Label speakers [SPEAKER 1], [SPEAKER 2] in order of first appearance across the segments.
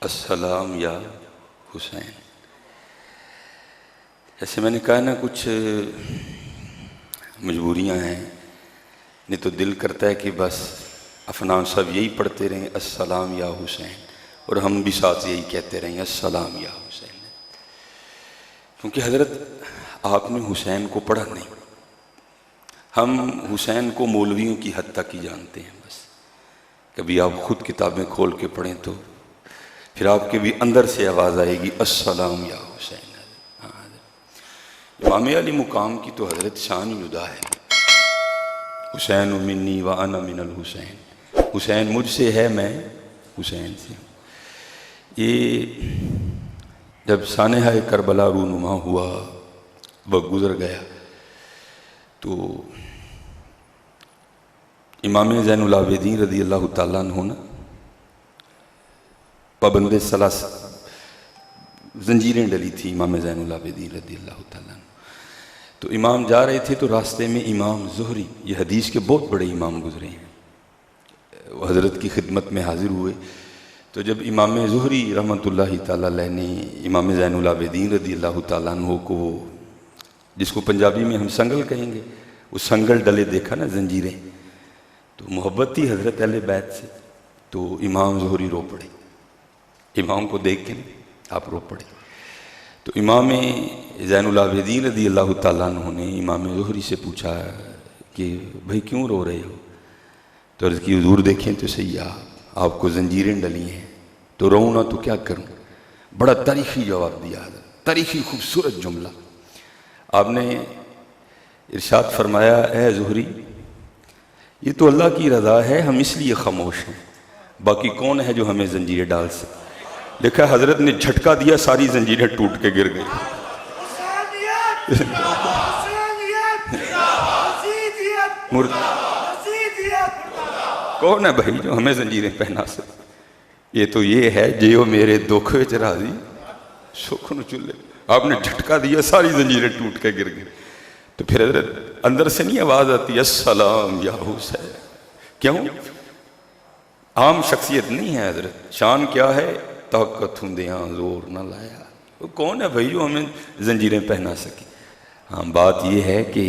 [SPEAKER 1] السلام یا حسین. جیسے میں نے کہا نا، کچھ مجبوریاں ہیں، نہیں تو دل کرتا ہے کہ بس افنان صاحب یہی پڑھتے رہیں السلام یا حسین، اور ہم بھی ساتھ یہی کہتے رہیں السلام یا حسین، کیونکہ حضرت آپ نے حسین کو پڑھا نہیں. ہم حسین کو مولویوں کی حد تک ہی جانتے ہیں. بس کبھی آپ خود کتابیں کھول کے پڑھیں تو پھر آپ کے بھی اندر سے آواز آئے گی السلام یا حسین. امام علی مقام کی تو حضرت شان جدا ہے. حسین منی و انا من الحسین، حسین مجھ سے ہے، میں حسین سے ہوں. یہ جب سانحہ کربلا رونما ہوا، وقت گزر گیا، تو امام زین العابدین رضی اللہ تعالیٰ عنہ نا پابند ثلاث زنجیریں ڈلی تھی امام زین العابدین رضی اللہ تعالیٰ عنہ. تو امام جا رہے تھے تو راستے میں امام زہری، یہ حدیث کے بہت بڑے امام گزرے ہیں، وہ حضرت کی خدمت میں حاضر ہوئے. تو جب امام زہری رحمۃ اللہ تعالیٰ علیہ نے امام زین العابدین رضی اللہ تعالیٰ عنہ کو، جس کو پنجابی میں ہم سنگل کہیں گے، وہ سنگل ڈلے دیکھا نا، زنجیریں، تو محبت تھی حضرت اہل بیت سے، تو امام زہری رو پڑے. امام کو دیکھ کے آپ رو پڑے. تو امام زین العابدین رضی اللہ تعالیٰ عنہ نے امام زہری سے پوچھا کہ بھائی کیوں رو رہے ہو؟ تو عرض کی حضور دیکھیں تو صحیح، آپ کو زنجیریں ڈلی ہیں، تو رہوں نہ تو کیا کروں. بڑا تاریخی جواب دیا، تاریخی خوبصورت جملہ. آپ نے ارشاد فرمایا اے زہری، یہ تو اللہ کی رضا ہے، ہم اس لیے خاموش ہیں، باقی کون ہے جو ہمیں زنجیریں ڈال سکے؟ دیکھا حضرت نے جھٹکا دیا، ساری زنجیریں ٹوٹ کے گر گئی. کون ہے بھائی جو ہمیں زنجیریں پہنا سکے؟ یہ تو یہ ہے جیو میرے دکھ وچ راضی سکھ نو چلے. آپ نے جھٹکا دیا، ساری زنجیریں ٹوٹ کے گر گئی. تو پھر حضرت اندر سے نہیں آواز آتی السلام یا حسین؟ کیوں؟ عام شخصیت نہیں ہے حضرت. شان کیا ہے؟ طاقت ہندیاں زور نہ لایا. وہ کون ہے بھائی جو ہمیں زنجیریں پہنا سکے؟ ہاں، بات یہ ہے کہ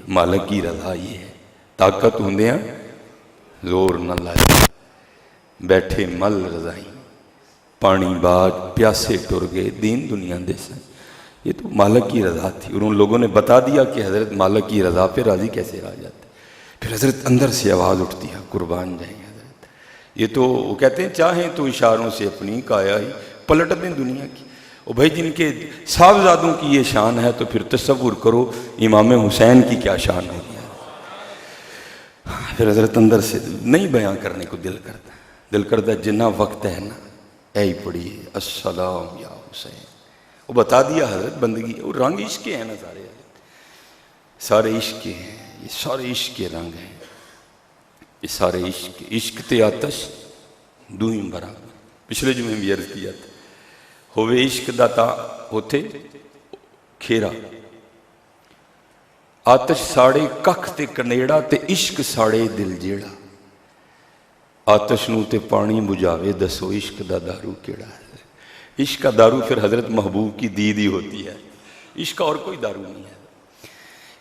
[SPEAKER 1] مالک کی رضا یہ ہے، طاقت ہندیاں زور نہ لایا، بیٹھے مل رضائی پانی باج پیاسے ٹر گئے دین دنیا دے سن. یہ تو مالک کی رضا تھی، اور ان لوگوں نے بتا دیا کہ حضرت مالک کی رضا پہ راضی کیسے رہ جاتے. پھر حضرت اندر سے آواز اٹھتی ہے قربان جائیں حضرت. یہ تو وہ کہتے ہیں چاہیں تو اشاروں سے اپنی کایا ہی پلٹ دیں دنیا کی. اور بھائی جن کے صاحبزادوں کی یہ شان ہے تو پھر تصور کرو امام حسین کی کیا شان ہوگی. پھر حضرت اندر سے نہیں بیان کرنے کو دل کرتا جنہ وقت ہے نا اے ہی پڑھیے السلام یا حسین. وہ بتا دیا حضرت بندگی، اور رنگ عشق کے ہیں نا سارے، سارے عشق کے ہیں، یہ سارے عشق کے رنگ ہیں، یہ سارے عشق تے آتش دوئیں برابر. پچھلے جمعے بھی عرض کیا تھا، ہوئے عشق داتا ہوتے کھیرا، آتش ساڑے ککھ تے کنیڑا تے عشق ساڑے دل جیڑا. آتش نو تے پانی بجھاوے دسو عشق دا دارو کیڑا ہے. عشق کا دارو پھر حضرت محبوب کی دید ہی ہوتی ہے، عشق کا اور کوئی دارو نہیں ہے.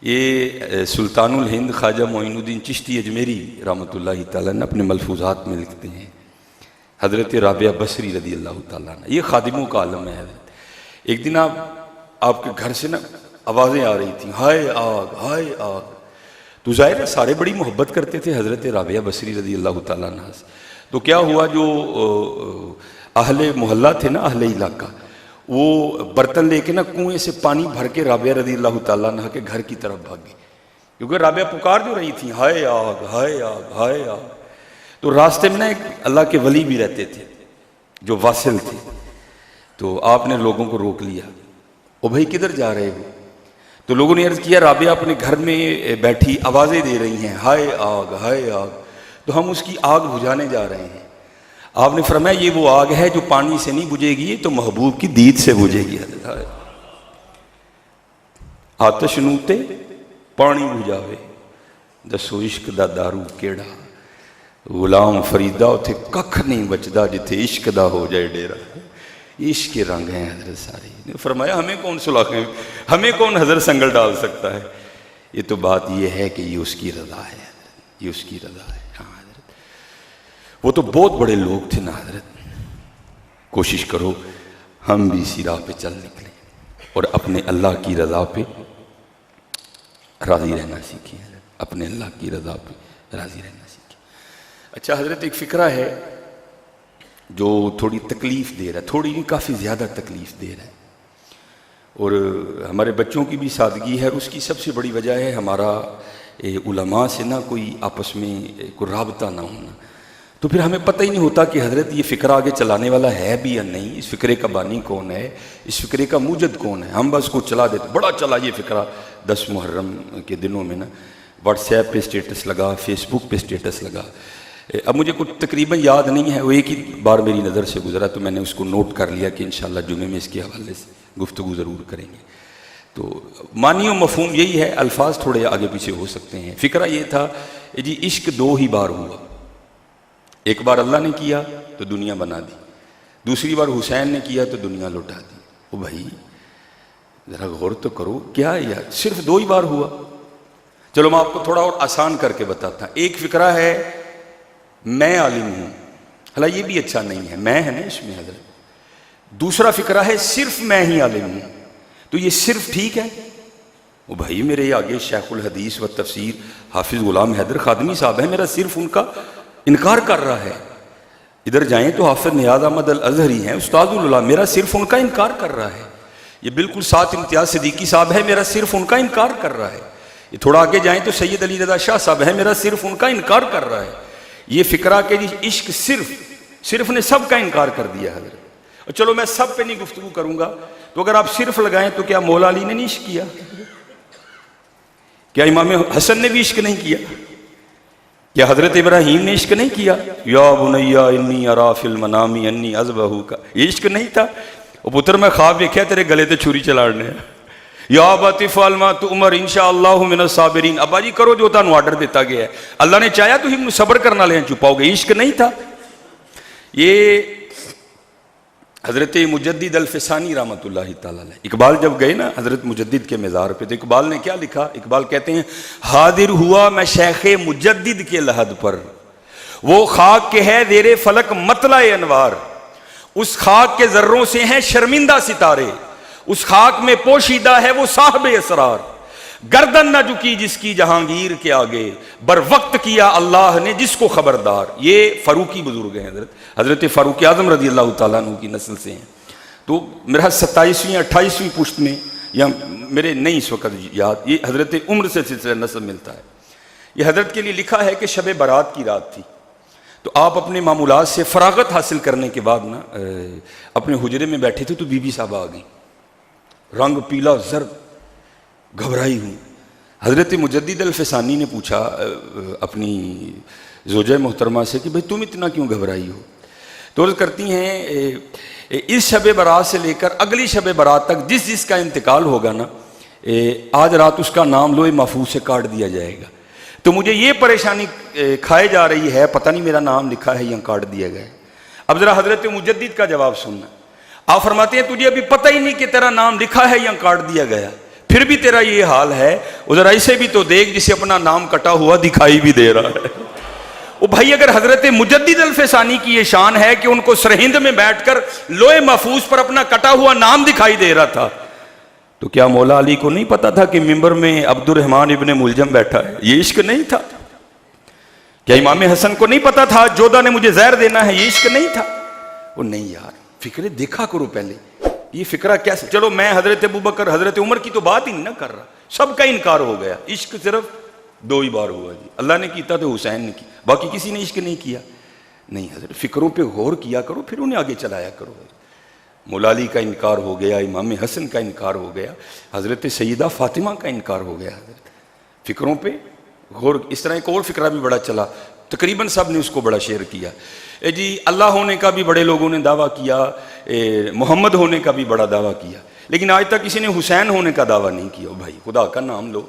[SPEAKER 1] یہ سلطان الہند خواجہ معین الدین چشتی اجمیری رحمۃ اللہ تعالیٰ نے اپنے ملفوظات میں لکھتے ہیں، حضرت رابعہ بصری رضی اللہ تعالیٰ نے، یہ خادموں کا عالم ہے حضرت. ایک دن آپ کے گھر سے نا آوازیں آ رہی تھیں، ہائے آگ ہائے آگ. تو ظاہر ہے سارے بڑی محبت کرتے تھے حضرت رابعہ بصری رضی اللہ تعالیٰ عنہ سے. تو کیا ہوا، جو اہل محلہ تھے نا، اہل علاقہ، وہ برتن لے کے نا کنویں سے پانی بھر کے رابعہ رضی اللہ تعالیٰ عنہ کے گھر کی طرف بھاگے، کیونکہ رابعہ پکار جو رہی تھی ہائے آگ ہائے آگ ہائے آگ. تو راستے میں نا ایک اللہ کے ولی بھی رہتے تھے جو واصل تھے. تو آپ نے لوگوں کو روک لیا، او بھائی کدھر جا رہے ہو؟ تو لوگوں نے عرض کیا رابعہ اپنے گھر میں بیٹھی آوازیں دے رہی ہیں ہائے آگ ہائے آگ، تو ہم اس کی آگ بجھانے جا رہے ہیں. آپ نے فرمایا یہ وہ آگ ہے جو پانی سے نہیں بجھے گی، تو محبوب کی دید سے بجھے گی. آتش نوتے پانی بجھاوے دسو عشق دا دارو کیڑا. غلام فریدا اتھے ککھ نہیں بچدا جتھے عشق دا ہو جائے ڈیرا. عشق کے رنگ ہیں حضرت سارے. فرمایا ہمیں کون سلاخیں، ہمیں کون حضرت سنگل ڈال سکتا ہے. یہ تو بات یہ ہے کہ یہ اس کی رضا ہے، یہ اس کی رضا ہے. ہاں حضرت وہ تو بہت بڑے لوگ تھے نا حضرت. کوشش کرو ہم بھی اسی راہ پہ چل نکلیں اور اپنے اللہ کی رضا پہ راضی رہنا سیکھیں. اپنے اللہ کی رضا پہ راضی رہنا سیکھیں. اچھا حضرت ایک فکرہ ہے جو تھوڑی تکلیف دے رہا ہے، تھوڑی نہیں کافی زیادہ تکلیف دے رہا ہے، اور ہمارے بچوں کی بھی سادگی ہے، اور اس کی سب سے بڑی وجہ ہے ہمارا علماء سے نہ کوئی آپس میں کوئی رابطہ نہ ہونا. تو پھر ہمیں پتہ ہی نہیں ہوتا کہ حضرت یہ فکرہ آگے چلانے والا ہے بھی یا نہیں، اس فکرے کا بانی کون ہے، اس فکرے کا موجد کون ہے. ہم بس کو چلا دیتے، بڑا چلا یہ فکرہ 10 محرم کے دنوں میں نا، واٹس ایپ پہ سٹیٹس لگا، فیس بک پہ سٹیٹس لگا. اب مجھے کچھ تقریباً یاد نہیں ہے، وہ ایک ہی بار میری نظر سے گزرا تو میں نے اس کو نوٹ کر لیا کہ انشاءاللہ جمعے میں اس کے حوالے سے گفتگو ضرور کریں گے. تو معنی و مفہوم یہی ہے، الفاظ تھوڑے آگے پیچھے ہو سکتے ہیں. فکرہ یہ تھا جی عشق 2 ہی بار ہوا. ایک بار اللہ نے کیا تو دنیا بنا دی، دوسری بار حسین نے کیا تو دنیا لوٹا دی. او بھائی ذرا غور تو کرو، کیا یار صرف 2 ہی بار ہوا. چلو میں آپ کو تھوڑا اور آسان کر کے بتاتا ہوں. ایک فکرہ ہے میں عالم ہوں، حالانکہ یہ بھی اچھا نہیں ہے، میں ہے نا اس میں حضرت. دوسرا فکرہ ہے صرف میں ہی عالم ہوں. تو یہ صرف ٹھیک ہے؟ وہ بھائی میرے آگے شیخ الحدیث و تفسیر حافظ غلام حیدر خادمی صاحب ہیں، میرا صرف ان کا انکار کر رہا ہے. ادھر جائیں تو حافظ نیاز احمد الازہری ہیں، استاد العلماء، میرا صرف ان کا انکار کر رہا ہے. یہ بالکل ساتھ امتیاز صدیقی صاحب ہے، میرا صرف ان کا انکار کر رہا ہے. یہ تھوڑا آگے جائیں تو سید علی رضا شاہ صاحب ہیں، میرا صرف ان کا انکار کر رہا ہے. یہ فکرہ کہ عشق صرف نے سب کا انکار کر دیا حضرت. اور چلو میں سب پہ نہیں گفتگو کروں گا، تو اگر آپ صرف لگائیں تو کیا مولا علی نے نہیں عشق کیا؟ کیا امام حسن نے بھی عشق نہیں کیا؟ کیا حضرت ابراہیم نے عشق نہیں کیا؟ یا بنی انی ارا فی المنام انی اذبحک، یہ عشق نہیں تھا؟ اور پتر میں خواب دیکھا تیرے گلے تے چھری چلاڑنے. یا ابت افعل ما تؤمر انشاءاللہ من الصابرین، ابا جی کرو جو تانوں آرڈر دیتا گیا ہے، اللہ نے چاہیا تو ہم صبر کرنا لیں چھپاؤ گے. عشق نہیں تھا. یہ حضرت مجدد الفسانی رحمۃ اللہ تعالیٰ علیہ، اقبال جب گئے نا حضرت مجدد کے مزار پہ، تو اقبال نے کیا لکھا؟ اقبال کہتے ہیں حاضر ہوا میں شیخ مجدد کے لحد پر، وہ خاک کے ہے زیر فلک مطلع انوار، اس خاک کے ذروں سے ہیں شرمندہ ستارے، اس خاک میں پوشیدہ ہے وہ صاحب اسرار، گردن نہ جھکی جس کی جہانگیر کے آگے، بر وقت کیا اللہ نے جس کو خبردار. یہ فاروقی بزرگ ہیں، حضرت فاروق اعظم رضی اللہ تعالیٰ عنہ کی نسل سے ہیں. تو میرا 27ویں 28ویں پشت میں، یا میرے نہیں اس وقت یاد، یہ حضرت عمر سے سلسلہ نسب ملتا ہے. یہ حضرت کے لیے لکھا ہے کہ شب برات کی رات تھی، تو آپ اپنے معمولات سے فراغت حاصل کرنے کے بعد نا اپنے حجرے میں بیٹھے تھے، تو بی بی صاحبہ آ گئیں، رنگ پیلا زرد، گھبرائی ہوں. حضرت مجدد الفسانی نے پوچھا اپنی زوجہ محترمہ سے کہ بھئی تم اتنا کیوں گھبرائی ہو؟ تو عرض کرتی ہیں اس شب برات سے لے کر اگلی شب برات تک جس کا انتقال ہوگا نا، آج رات اس کا نام لوح محفوظ سے کاٹ دیا جائے گا. تو مجھے یہ پریشانی کھائے جا رہی ہے، پتہ نہیں میرا نام لکھا ہے یا کاٹ دیا گیا ہے. اب ذرا حضرت مجدد کا جواب سننا. آپ فرماتے ہیں تجھے ابھی پتہ ہی نہیں کہ تیرا نام لکھا ہے یا کاٹ دیا گیا، پھر بھی تیرا یہ حال ہے، ادھر ایسے بھی تو دیکھ جسے اپنا نام کٹا ہوا دکھائی بھی دے رہا ہے. او بھائی اگر حضرت مجدد الفسانی کی یہ شان ہے کہ ان کو سرہند میں بیٹھ کر لوح محفوظ پر اپنا کٹا ہوا نام دکھائی دے رہا تھا، تو کیا مولا علی کو نہیں پتا تھا کہ ممبر میں عبد الرحمن ابن ملجم بیٹھا ہے؟ یہ عشق نہیں تھا؟ کیا امام حسن کو نہیں پتا تھا جودہ نے مجھے زہر دینا ہے؟ یہ عشق نہیں تھا؟ وہ نہیں یار، فکرے دیکھا کرو پہلے یہ فکرہ کیا. چلو میں حضرت ابوبکر حضرت عمر کی تو بات ہی نہیں نہ کر رہا، سب کا انکار ہو گیا. عشق صرف 2 ہی بار ہوا جی، اللہ نے کیتا تو حسین نے کی، باقی کسی نے عشق نہیں کیا. نہیں حضرت فکروں پہ غور کیا کرو، پھر انہیں آگے چلایا کرو. مولا علی کا انکار ہو گیا، امام حسن کا انکار ہو گیا، حضرت سیدہ فاطمہ کا انکار ہو گیا. حضرت فکروں پہ غور. اس طرح ایک اور فکرہ بھی بڑا چلا، تقریباً سب نے اس کو بڑا شیئر کیا. جی اللہ ہونے کا بھی بڑے لوگوں نے دعویٰ کیا، محمد ہونے کا بھی بڑا دعویٰ کیا، لیکن آج تک کسی نے حسین ہونے کا دعویٰ نہیں کیا. بھائی خدا کا نام لو،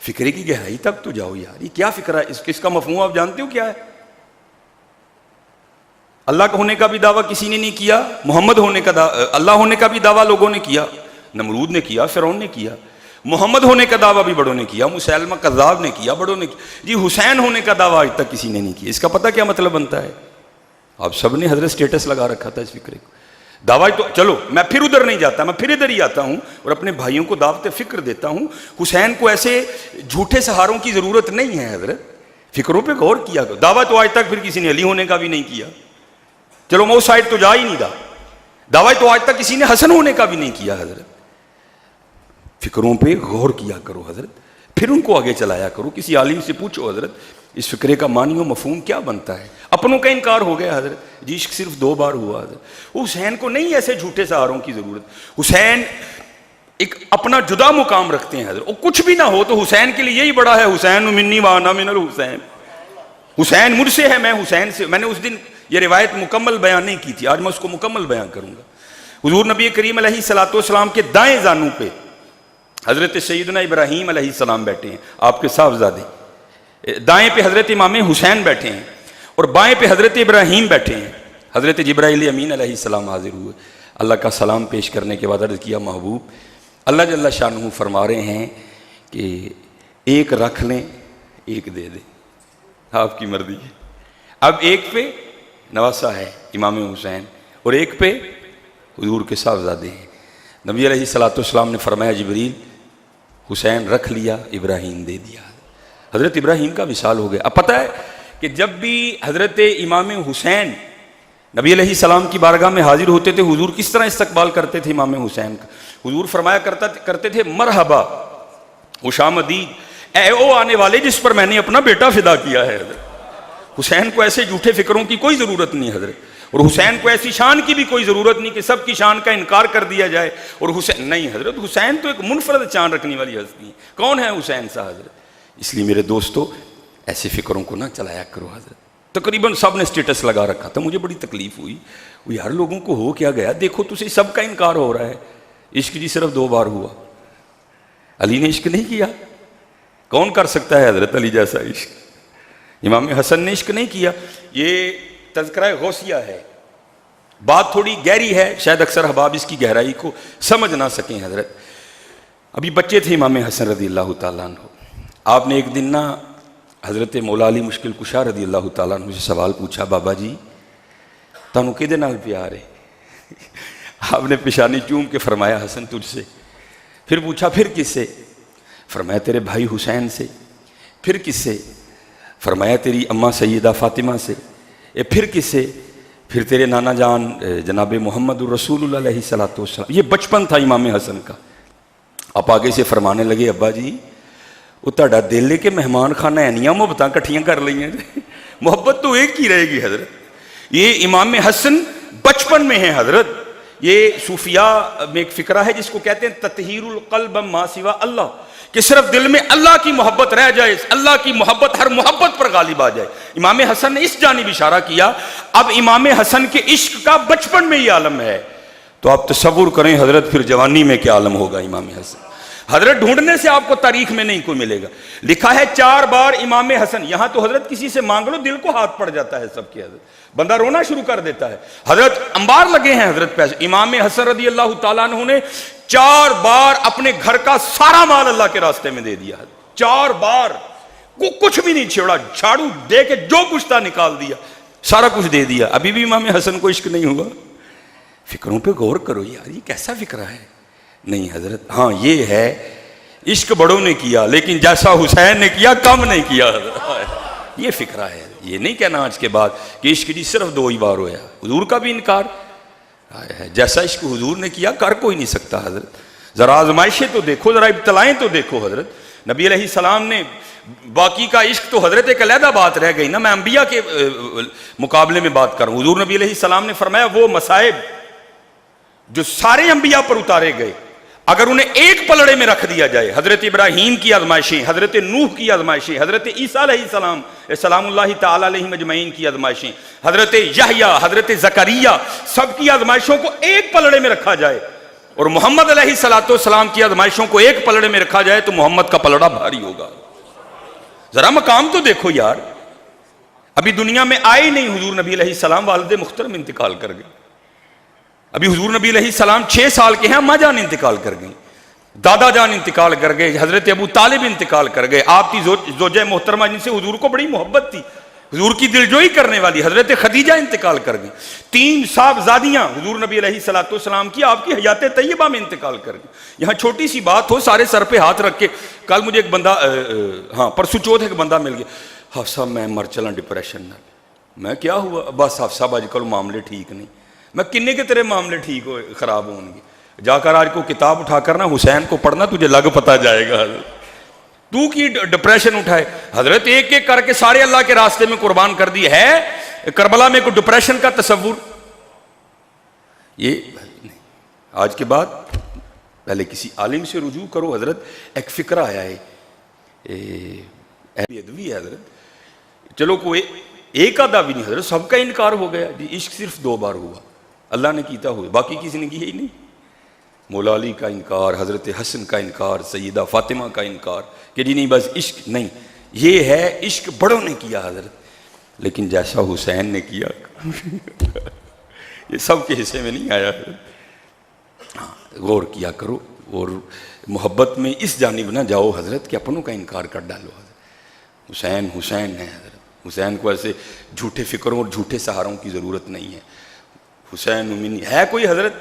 [SPEAKER 1] فکرے کی گہرائی تک تو جاؤ یار. یہ کیا فکرہ ہے؟ اس کا مفہوم آپ جانتے ہو کیا ہے؟ اللہ کا ہونے کا بھی دعویٰ کسی نے نہیں کیا, محمد ہونے کا اللہ ہونے کا بھی دعویٰ لوگوں نے کیا, نمرود نے کیا, فرعون نے کیا. محمد ہونے کا دعویٰ بھی بڑوں نے کیا, مسیلمہ کذاب نے کیا, بڑوں نے کیا. جی حسین ہونے کا دعویٰ آج تک کسی نے نہیں کیا. اس کا پتہ کیا مطلب بنتا ہے؟ آپ سب نے حضرت سٹیٹس لگا رکھا تھا اس فکرے کو. دعویٰ تو چلو میں پھر ادھر نہیں جاتا, میں پھر ادھر ہی آتا ہوں اور اپنے بھائیوں کو دعوت فکر دیتا ہوں. حسین کو ایسے جھوٹے سہاروں کی ضرورت نہیں ہے حضرت, فکروں پہ غور کیا کرو. دعویٰ تو آج تک پھر کسی نے علی ہونے کا بھی نہیں کیا, چلو میں اس سائڈ تو جا ہی نہیں رہا. دعویٰ تو آج تک کسی نے حسن ہونے کا بھی نہیں کیا حضرت. فکروں پہ غور کیا کرو حضرت, پھر ان کو آگے چلایا کرو. کسی عالم سے پوچھو حضرت اس فکرے کا معنی و مفہوم کیا بنتا ہے. اپنوں کا انکار ہو گیا حضرت, جی عشق صرف 2 بار ہوا حضرت. حسین کو نہیں ایسے جھوٹے سہاروں کی ضرورت. حسین ایک اپنا جدا مقام رکھتے ہیں حضرت. وہ کچھ بھی نہ ہو تو حسین کے لیے یہی بڑا ہے, حسین منی وانا من الحسین, حسین مجھ سے ہے میں حسین سے. میں نے اس دن یہ روایت مکمل بیان نہیں کی تھی, آج میں اس کو مکمل بیان کروں گا. حضور نبی کریم علیہ الصلوۃ والسلام کے دائیں زانو پہ حضرت سیدنا ابراہیم علیہ السلام بیٹھے ہیں, آپ کے صاحبزادے. دائیں پہ حضرت امام حسین بیٹھے ہیں اور بائیں پہ حضرت ابراہیم بیٹھے ہیں. حضرت جبرائیل امین علیہ السلام حاضر ہوئے. اللہ کا سلام پیش کرنے کے بعد عرض کیا, محبوب اللہ جل شانہ فرما رہے ہیں کہ ایک رکھ لیں ایک دے دیں, آپ کی مرضی ہے. اب ایک پہ نواسا ہے امام حسین اور ایک پہ حضور کے صاحبزادے ہیں. نبی علیہ الصلوۃ والسلام نے فرمایا جبریل حسین رکھ لیا, ابراہیم دے دیا. حضرت ابراہیم کا وصال ہو گیا. اب پتہ ہے کہ جب بھی حضرت امام حسین نبی علیہ السلام کی بارگاہ میں حاضر ہوتے تھے, حضور کس طرح استقبال کرتے تھے امام حسین کا؟ حضور فرمایا کرتے تھے مرحبا خوش آمدید, اے او آنے والے جس پر میں نے اپنا بیٹا فدا کیا ہے. حضرت حسین کو ایسے جھوٹے فکروں کی کوئی ضرورت نہیں حضرت, اور حسین کو ایسی شان کی بھی کوئی ضرورت نہیں کہ سب کی شان کا انکار کر دیا جائے. اور حسین نہیں حضرت, حسین تو ایک منفرد شان رکھنے والی ہستی ہے. کون ہے حسین صاحب حضرت؟ اس لیے میرے دوستو ایسے فکروں کو نہ چلایا کرو حضرت. تقریباً سب نے سٹیٹس لگا رکھا تھا, مجھے بڑی تکلیف ہوئی. وہ یار لوگوں کو ہو کیا گیا, دیکھو تجھے سب کا انکار ہو رہا ہے. عشق جی صرف 2 بار ہوا, علی نے عشق نہیں کیا. کون کر سکتا ہے حضرت علی جیسا عشق؟ امام حسن نے عشق نہیں کیا. یہ تذکرہ غوثیہ ہے, بات تھوڑی گہری ہے, شاید اکثر احباب اس کی گہرائی کو سمجھ نہ سکیں حضرت. ابھی بچے تھے امام حسن رضی اللہ تعالیٰ عنہ. آپ نے ایک دن نا حضرت مولا علی مشکل کشا رضی اللہ تعالیٰ عنہ سے سوال پوچھا, بابا جی تانوں کدے نال پیار ہے؟ آپ نے پیشانی چوم کے فرمایا حسن تجھ سے. پھر پوچھا پھر کس سے؟ فرمایا تیرے بھائی حسین سے. پھر کس سے؟ فرمایا تیری اماں سیدہ فاطمہ سے. پھر کس سے؟ پھر تیرے نانا جان جناب محمد الرسول اللہ علیہ الصلوۃ والسلام. یہ بچپن تھا امام حسن کا. آپ آگے سے فرمانے لگے, ابا جی وہ تہاڈا دل لے کے مہمان خانہ اینیاں محبتاں کٹھیاں کر لئیں, محبت تو ایک ہی رہے گی حضرت. یہ امام حسن بچپن میں ہے حضرت. یہ صوفیاء میں ایک فکرہ ہے جس کو کہتے ہیں تطہیر القلب ما سوا اللہ, کہ صرف دل میں اللہ کی محبت رہ جائے, اللہ کی محبت ہر محبت پر غالب آ جائے. امام حسن نے اس جانب اشارہ کیا. اب امام حسن کے عشق کا بچپن میں یہ عالم ہے, تو آپ تصور کریں حضرت پھر جوانی میں کیا عالم ہوگا امام حسن. حضرت ڈھونڈنے سے آپ کو تاریخ میں نہیں کوئی ملے گا. لکھا ہے 4 بار امام حسن, یہاں تو حضرت کسی سے مانگ لو دل کو ہاتھ پڑ جاتا ہے سب کے, حضرت بندہ رونا شروع کر دیتا ہے. حضرت انبار لگے ہیں حضرت پیسے. امام حسن رضی اللہ تعالیٰ عنہ نے 4 بار اپنے گھر کا سارا مال اللہ کے راستے میں دے دیا. 4 بار کچھ بھی نہیں چھوڑا, جھاڑو دے کے جو کچھ تھا نکال دیا, سارا کچھ دے دیا. ابھی بھی امام حسن کو عشق نہیں ہوا. فکروں پہ غور کرو یار, یہ کیسا فکرہ ہے؟ نہیں حضرت, ہاں یہ ہے عشق بڑوں نے کیا لیکن جیسا حسین نے کیا کم نہیں کیا حضرت. یہ فکرہ ہے. یہ نہیں کہنا آج کے بعد کہ عشق جی صرف 2 ہی بار ہوا. حضور کا بھی انکار ہے, جیسا عشق حضور نے کیا کر کوئی نہیں سکتا حضرت. ذرا آزمائشیں تو دیکھو, ذرا ابتلائیں تو دیکھو حضرت. نبی علیہ السلام نے باقی کا عشق تو حضرت ایک علیحدہ بات رہ گئی نا, میں انبیاء کے مقابلے میں بات کروں. حضور نبی علیہ السلام نے فرمایا وہ مصائب جو سارے انبیاء پر اتارے گئے اگر انہیں ایک پلڑے میں رکھ دیا جائے, حضرت ابراہیم کی آزمائشیں, حضرت نوح کی آزمائشیں, حضرت عیسیٰ علیہ السلام سلام اللہ تعالیٰ علیہ مجمعین کی آزمائشیں, حضرت یحییٰ, حضرت زکریہ, سب کی آزمائشوں کو ایک پلڑے میں رکھا جائے اور محمد علیہ الصلوۃ والسلام کی آزمائشوں کو ایک پلڑے میں رکھا جائے تو محمد کا پلڑا بھاری ہوگا. ذرا مقام تو دیکھو یار. ابھی دنیا میں آئے نہیں حضور نبی علیہ السلام، والد محترم انتقال کر گئے. ابھی حضور نبی علیہ السلام 6 سال کے ہیں، اماں جان انتقال کر گئیں، دادا جان انتقال کر گئے، حضرت ابو طالب انتقال کر گئے. آپ کی زوجہ محترمہ جن سے حضور کو بڑی محبت تھی، حضور کی دلجوئی کرنے والی حضرت خدیجہ انتقال کر گئیں. 3 صاحبزادیاں حضور نبی علیہ السلام کی آپ کی حیات طیبہ میں انتقال کر گئیں. یہاں چھوٹی سی بات ہو، سارے سر پہ ہاتھ رکھ کے، کل مجھے ایک بندہ پرسوں چوتھ ایک بندہ مل گیا، حفصہ میں مر چلا ڈپریشن نہ. میں کیا ہوا؟ بس حفصہ آج کل معاملے ٹھیک نہیں. میں کنے کے تیرے معاملے ٹھیک ہو خراب ہوں گے؟ جا کر آج کو کتاب اٹھا کر نا حسین کو پڑھنا، تجھے لگ پتا جائے گا. تو کی ڈپریشن اٹھائے حضرت، ایک ایک کر کے سارے اللہ کے راستے میں قربان کر دی ہے. کربلا میں کوئی ڈپریشن کا تصور یہ نہیں. آج کے بعد پہلے کسی عالم سے رجوع کرو. حضرت ایک فکرہ آیا ہے ادوی ہے حضرت، چلو کوئی ایک آدھا بھی نہیں حضرت، سب کا انکار ہو گیا جی. عشق صرف 2 بار ہوا، اللہ نے کیتا ہوئے، باقی کسی نے کیا ہی نہیں. مولا علی کا انکار، حضرت حسن کا انکار، سیدہ فاطمہ کا انکار کہ جی نہیں بس عشق نہیں. یہ ہے عشق بڑوں نے کیا حضرت، لیکن جیسا حسین نے کیا یہ سب کے حصے میں نہیں آیا. غور کیا کرو اور محبت میں اس جانب نہ جاؤ حضرت کہ اپنوں کا انکار کر ڈالو. حضرت حسین حسین ہے حضرت. حسین کو ایسے جھوٹے فکروں اور جھوٹے سہاروں کی ضرورت نہیں ہے. حسین امینی ہے کوئی حضرت،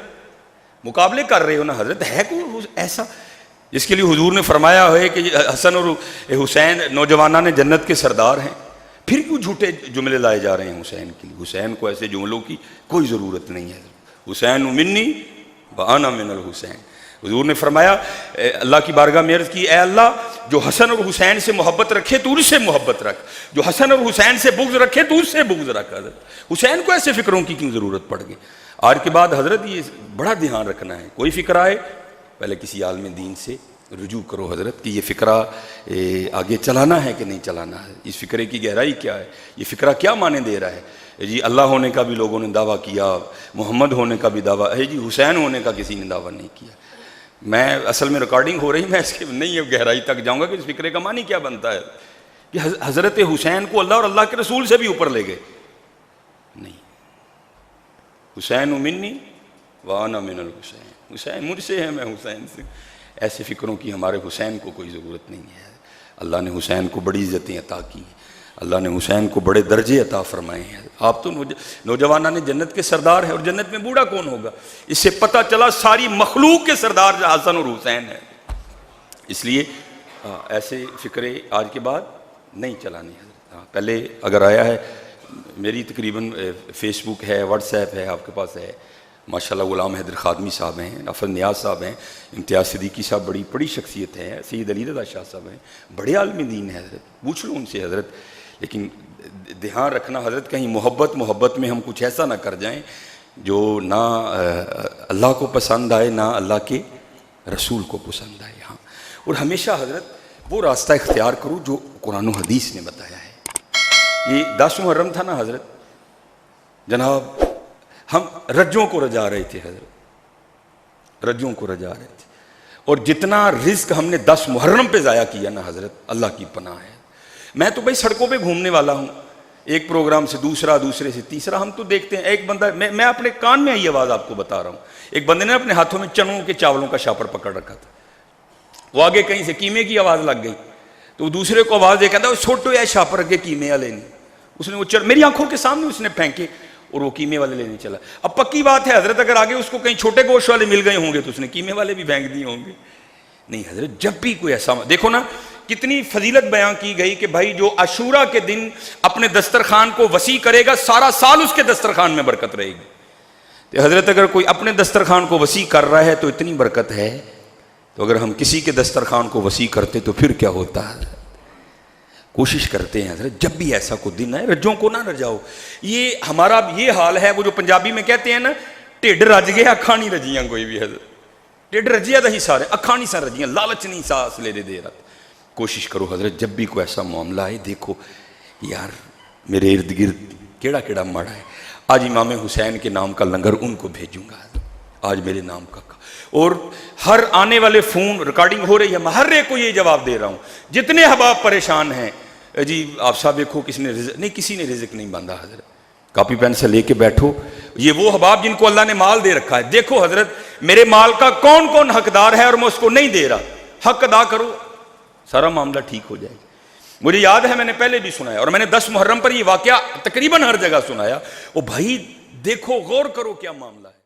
[SPEAKER 1] مقابلے کر رہے ہو نا حضرت، ہے کوئی ایسا جس کے لیے حضور نے فرمایا ہے کہ حسن اور حسین نوجوانان نے جنت کے سردار ہیں؟ پھر کیوں جھوٹے جملے لائے جا رہے ہیں حسین کے لیے؟ حسین کو ایسے جملوں کی کوئی ضرورت نہیں ہے. حسین منی وانا من الحسین. حضور نے فرمایا اللہ کی بارگاہ میں عرض کی، اے اللہ جو حسن اور حسین سے محبت رکھے تو ان سے محبت رکھ، جو حسن اور حسین سے بغض رکھے تو اس سے بغض رکھ. حضرت حسین کو ایسے فکروں کی کیوں ضرورت پڑ گئی؟ آج کے بعد حضرت یہ بڑا دھیان رکھنا ہے، کوئی فکر آئے پہلے کسی عالم دین سے رجوع کرو حضرت کہ یہ فکرہ آگے چلانا ہے کہ نہیں چلانا ہے، اس فکرے کی گہرائی کیا ہے، یہ فکرہ کیا معنی دے رہا ہے. جی اللہ ہونے کا بھی لوگوں نے دعویٰ کیا، محمد ہونے کا بھی دعویٰ ہے، جی حسین ہونے کا کسی نے دعویٰ نہیں کیا. میں اصل میں ریکارڈنگ ہو رہی، میں اس کے نہیں گہرائی تک جاؤں گا کہ اس فکرے کا معنی کیا بنتا ہے کہ حضرت حسین کو اللہ اور اللہ کے رسول سے بھی اوپر لے گئے. نہیں، حسین منی وانا من الحسین، حسین مجھ سے ہے میں حسین سے. ایسے فکروں کی ہمارے حسین کو کوئی ضرورت نہیں ہے. اللہ نے حسین کو بڑی عزتیں عطا کی ہیں، اللہ نے حسین کو بڑے درجے عطا فرمائے ہیں. آپ تو نوجوانان نے جنت کے سردار ہیں، اور جنت میں بوڑھا کون ہوگا؟ اس سے پتہ چلا ساری مخلوق کے سردار حسن اور حسین ہیں. اس لیے ایسے فکرے آج کے بعد نہیں چلانے ہیں. پہلے اگر آیا ہے، میری تقریباً فیس بک ہے، واٹس ایپ ہے، آپ کے پاس ہے ماشاءاللہ. غلام حیدر خادمی صاحب ہیں، افضل نیاز صاحب ہیں، امتیاز صدیقی صاحب بڑی بڑی شخصیت ہے، سید علی رضا شاہ صاحب ہیں، بڑے عالم دین ہیں حضرت، پوچھ لو ان سے حضرت. لیکن دھیان رکھنا حضرت کہیں محبت میں ہم کچھ ایسا نہ کر جائیں جو نہ اللہ کو پسند آئے نہ اللہ کے رسول کو پسند آئے. ہاں، اور ہمیشہ حضرت وہ راستہ اختیار کرو جو قرآن و حدیث نے بتایا ہے. یہ 10 محرم تھا نا حضرت، جناب ہم رجوں کو رجا رہے تھے حضرت، رجوں کو رجا رہے تھے، اور جتنا رزق ہم نے 10 محرم پہ ضائع کیا نا حضرت، اللہ کی پناہ ہے. میں تو بھائی سڑکوں پہ گھومنے والا ہوں، ایک پروگرام سے دوسرا، دوسرے سے تیسرا. ہم تو دیکھتے ہیں ایک بندہ، میں اپنے کان میں یہ آواز آپ کو بتا رہا ہوں، ایک بندے نے اپنے ہاتھوں میں چنوں کے چاولوں کا شاپر پکڑ رکھا تھا. وہ آگے کہیں سے قیمے کی آواز لگ گئی تو وہ دوسرے کو آواز دے کہتا ہے چھوٹو یا شاپر کے قیمے والے نہیں. اس نے وہ میری آنکھوں کے سامنے اس نے پھینکے اور وہ قیمے والے لینے چلا. اب پکی بات ہے حضرت، اگر آگے اس کو کہیں چھوٹے گوشت والے مل گئے ہوں گے تو اس نے قیمے والے بھی پھینک دیے ہوں گے. نہیں حضرت، جب بھی کوئی ایسا دیکھو نا، کتنی فضیلت بیان کی گئی کہ بھائی جو عاشورہ کے دن اپنے دسترخوان کو وسیع کرے گا، سارا سال اس کے دسترخوان میں برکت رہے گی. تو حضرت اگر کوئی اپنے دسترخوان کو وسیع کر رہا ہے تو اتنی برکت ہے، تو اگر ہم کسی کے دسترخوان کو وسیع کرتے تو پھر کیا ہوتا ہے. کوشش کرتے ہیں حضرت جب بھی ایسا کوئی دن ہے رجوں کو نہ رجاؤ. یہ ہمارا یہ حال ہے، وہ جو پنجابی میں کہتے ہیں نا، ٹھڈ رج گیا اکھاں نہیں رجیاں. کوئی بھی حضرت ٹھڈ رجیا دا ہی سارے، اکھاں نہیں سا رجیاں، لالچ نہیں ساس لے دے رہا. کوشش کرو حضرت جب بھی کوئی ایسا معاملہ ہے، دیکھو یار میرے ارد گرد کیڑا کیڑا مڑا ہے، آج امام حسین کے نام کا لنگر ان کو بھیجوں گا، آج میرے نام کا. اور ہر آنے والے فون ریکارڈنگ ہو رہی ہے، میں ہر ایک کو یہ جواب دے رہا ہوں، جتنے احباب پریشان ہیں جی آپ صاحب دیکھو کس نے رزق نہیں، کسی نے رزق نہیں باندھا حضرت، کاپی پین سے لے کے بیٹھو، یہ وہ احباب جن کو اللہ نے مال دے رکھا ہے، دیکھو حضرت میرے مال کا کون کون حقدار ہے اور میں اس کو نہیں دے رہا، حق ادا کرو، سارا معاملہ ٹھیک ہو جائے گا۔ مجھے یاد ہے میں نے پہلے بھی سنایا، اور میں نے 10 محرم پر یہ واقعہ تقریباً ہر جگہ سنایا، وہ بھائی دیکھو غور کرو کیا معاملہ ہے۔